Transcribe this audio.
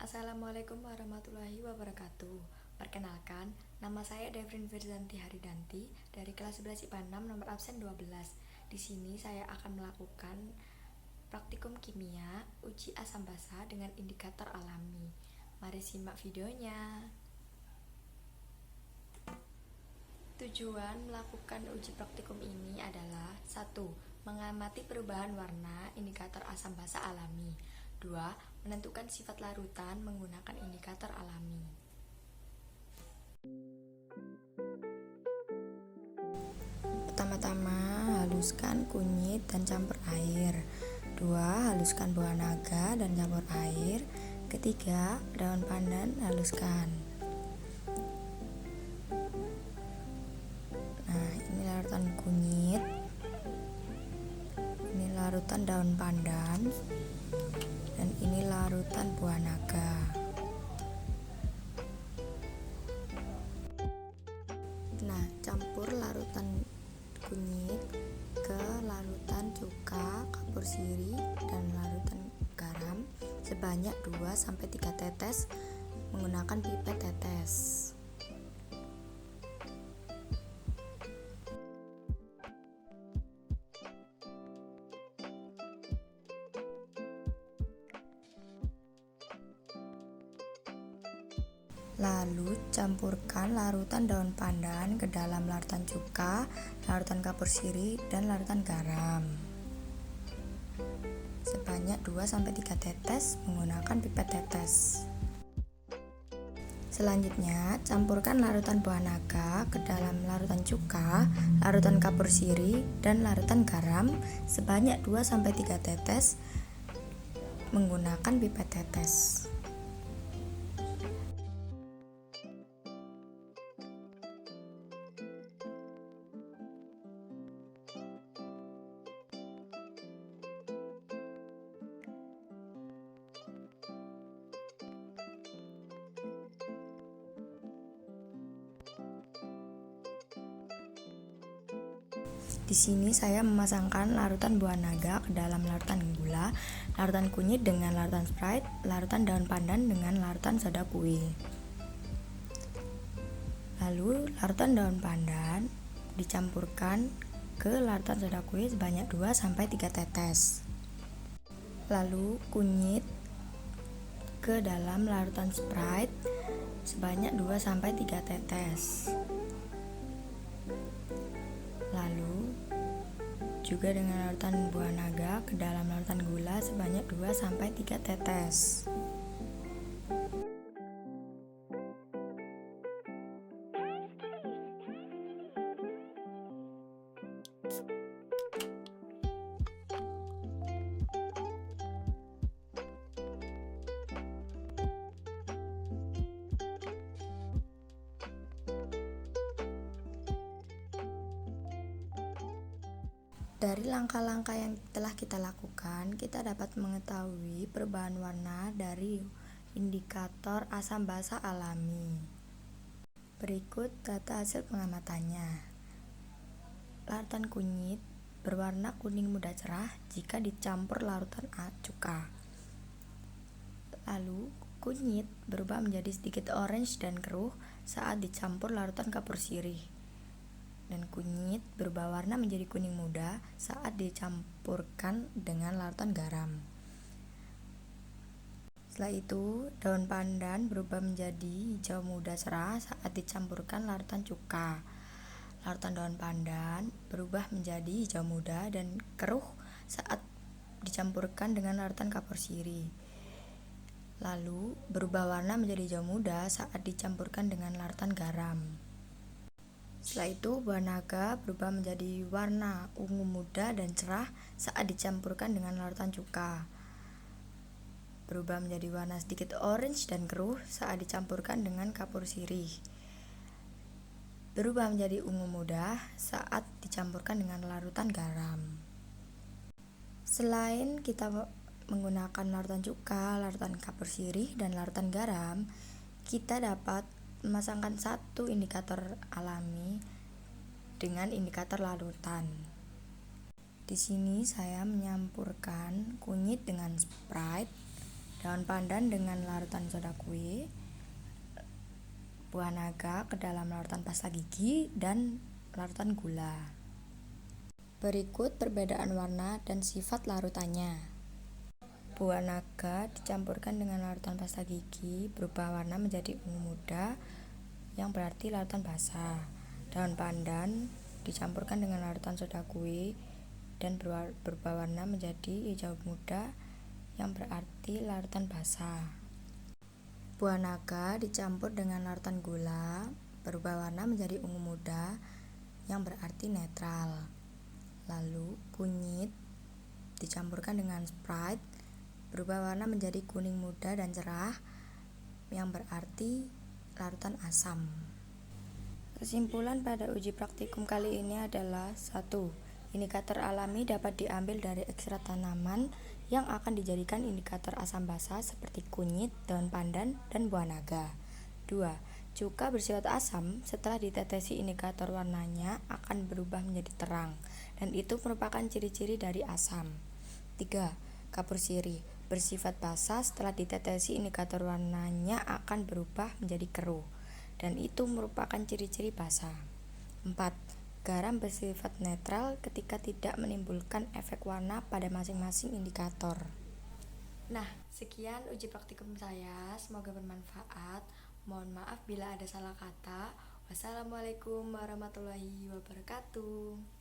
Assalamualaikum warahmatullahi wabarakatuh. Perkenalkan, nama saya Devrin Firzanti Haridanti dari kelas 11 IPA 6 nomor absen 12. Di sini saya akan melakukan praktikum kimia uji asam basa dengan indikator alami. Mari simak videonya. Tujuan melakukan uji praktikum ini adalah 1. Mengamati perubahan warna indikator asam basa alami. 2. Menentukan sifat larutan menggunakan indikator alami. Pertama-tama, haluskan kunyit dan campur air. 2. Haluskan buah naga dan campur air. Ketiga, daun pandan haluskan. Nah, ini larutan kunyit. Ini larutan daun pandan. Dan ini larutan buah naga. Nah, campur larutan kunyit ke larutan cuka, kapur sirih, dan larutan garam sebanyak 2-3 tetes menggunakan pipet tetes. Lalu campurkan larutan daun pandan ke dalam larutan cuka, larutan kapur sirih, dan larutan garam sebanyak 2-3 tetes menggunakan pipet tetes. Selanjutnya, campurkan larutan buah naga ke dalam larutan cuka, larutan kapur sirih, dan larutan garam sebanyak 2-3 tetes menggunakan pipet tetes. Di sini saya memasangkan larutan buah naga ke dalam larutan gula, larutan kunyit dengan larutan Sprite, larutan daun pandan dengan larutan soda kue. Lalu larutan daun pandan dicampurkan ke larutan soda kue sebanyak 2-3 tetes. Lalu kunyit ke dalam larutan Sprite sebanyak 2-3 tetes. Lalu juga dengan larutan buah naga ke dalam larutan gula sebanyak 2-3 tetes. Dari langkah-langkah yang telah kita lakukan, kita dapat mengetahui perubahan warna dari indikator asam basa alami. Berikut data hasil pengamatannya. Larutan kunyit berwarna kuning muda cerah jika dicampur larutan cuka. Lalu, kunyit berubah menjadi sedikit orange dan keruh saat dicampur larutan kapur sirih. Dan kunyit berubah warna menjadi kuning muda saat dicampurkan dengan larutan garam. Setelah itu, daun pandan berubah menjadi hijau muda cerah saat dicampurkan larutan cuka. Larutan daun pandan berubah menjadi hijau muda dan keruh saat dicampurkan dengan larutan kapur sirih. Lalu, berubah warna menjadi hijau muda saat dicampurkan dengan larutan garam. Setelah itu, buah naga berubah menjadi warna ungu muda dan cerah saat dicampurkan dengan larutan cuka. Berubah menjadi warna sedikit orange dan keruh saat dicampurkan dengan kapur sirih. Berubah menjadi ungu muda saat dicampurkan dengan larutan garam. Selain kita menggunakan larutan cuka, larutan kapur sirih, dan larutan garam, kita dapat memasangkan satu indikator alami dengan indikator larutan. Di sini saya menyampurkan kunyit dengan Sprite daun pandan dengan larutan soda kue, buah naga ke dalam larutan pasta gigi, dan larutan gula. Berikut perbedaan warna dan sifat larutannya. Buah naga dicampurkan dengan larutan pasta gigi berubah warna menjadi ungu muda yang berarti larutan basah. Daun pandan dicampurkan dengan larutan soda kue dan berubah warna menjadi hijau muda yang berarti larutan basah. Buah naga dicampur dengan larutan gula berubah warna menjadi ungu muda yang berarti netral. Lalu kunyit dicampurkan dengan Sprite berubah warna menjadi kuning muda dan cerah yang berarti larutan asam. Kesimpulan pada uji praktikum kali ini adalah 1. Indikator alami dapat diambil dari ekstrak tanaman yang akan dijadikan indikator asam basa seperti kunyit, daun pandan, dan buah naga. 2. Cuka bersifat asam setelah ditetesi indikator warnanya akan berubah menjadi terang dan itu merupakan ciri-ciri dari asam. 3. Kapur sirih bersifat basah setelah ditetesi indikator warnanya akan berubah menjadi keruh dan itu merupakan ciri-ciri basah. 4. Garam bersifat netral ketika tidak menimbulkan efek warna pada masing-masing indikator. Nah, sekian uji praktikum saya, semoga bermanfaat. Mohon maaf bila ada salah kata. Wassalamualaikum warahmatullahi wabarakatuh.